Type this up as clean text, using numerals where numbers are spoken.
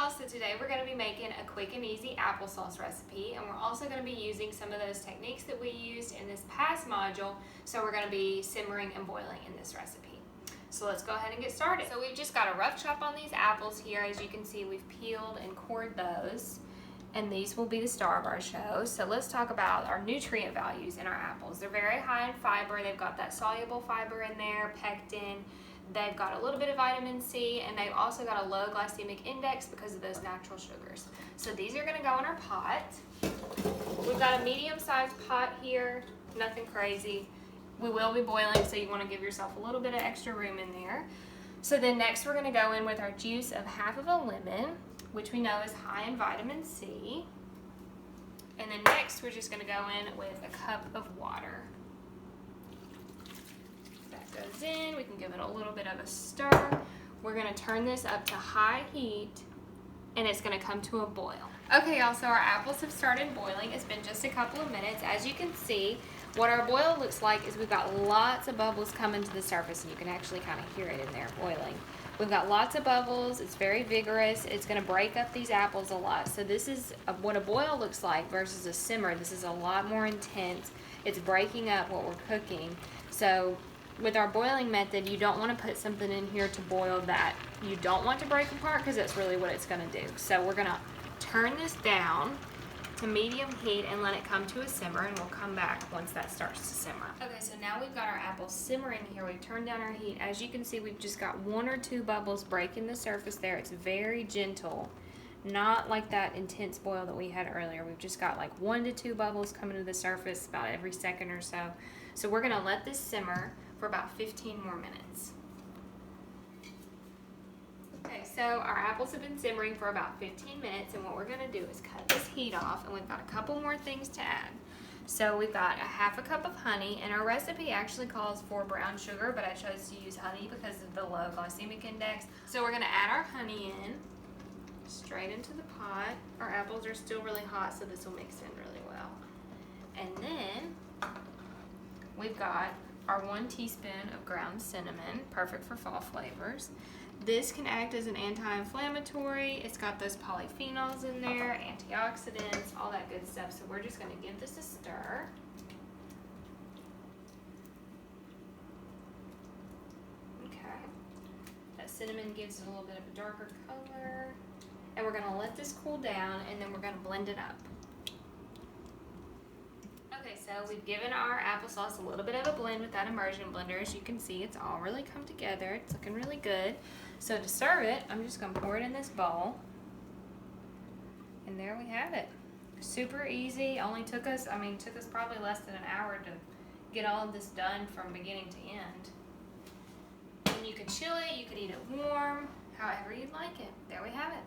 y'all, so today we're going to be making a quick and easy applesauce recipe, and we're also going to be using some of those techniques that we used in this past module, so we're going to be simmering and boiling in this recipe. So let's go ahead and get started. So we've just got a rough chop on these apples here. As you can see, we've peeled and cored those, and these will be the star of our show. So let's talk about our nutrient values in our apples. They're very high in fiber. They've got that soluble fiber in there, pectin. They've got a little bit of vitamin C, and they've also got a low glycemic index because of those natural sugars. So these are going to go in our pot. We've got a medium-sized pot here, nothing crazy. We will be boiling, so you want to give yourself a little bit of extra room in there. So then next we're going to go in with our juice of half of a lemon, which we know is high in vitamin C. And then next we're just going to go in with a cup of water. Goes in, we can give it a little bit of a stir. We're going to turn this up to high heat, and it's going to come to a boil. Okay, y'all, so our apples have started boiling. It's been just a couple of minutes. As you can see, what our boil looks like is we've got lots of bubbles coming to the surface, and you can actually kind of hear it in there boiling. We've got lots of bubbles. It's very vigorous. It's going to break up these apples a lot. So this is what a boil looks like versus a simmer. This is a lot more intense. It's breaking up what we're cooking. So with our boiling method, you don't want to put something in here to boil that you don't want to break apart, because that's really what it's going to do. So we're going to turn this down to medium heat and let it come to a simmer, and we'll come back once that starts to simmer. Okay, so now we've got our apples simmering here. We've turned down our heat. As you can see, we've just got 1 or 2 bubbles breaking the surface there. It's very gentle, not like that intense boil that we had earlier. We've just got like 1 to 2 bubbles coming to the surface about every second or so. So we're going to let this simmer for about 15 more minutes. Okay, so our apples have been simmering for about 15 minutes, and what we're going to do is cut this heat off, and we've got a couple more things to add. So we've got a half a cup of honey, and our recipe actually calls for brown sugar, but I chose to use honey because of the low glycemic index. So we're going to add our honey in, straight into the pot. Our apples are still really hot, so this will mix in really well. And then we've got our 1 teaspoon of ground cinnamon, perfect for fall flavors. This can act as an anti-inflammatory. It's got those polyphenols in there, antioxidants, all that good stuff. So we're just going to give this a stir. Okay. That cinnamon gives it a little bit of a darker color. And we're going to let this cool down, and then we're going to blend it up. Okay, so we've given our applesauce a little bit of a blend with that immersion blender. As you can see, it's all really come together. It's looking really good. So to serve it, I'm just going to pour it in this bowl. And there we have it. Super easy. Only took us probably less than an hour to get all of this done from beginning to end. And you could chill it, you could eat it warm, however you'd like it. There we have it.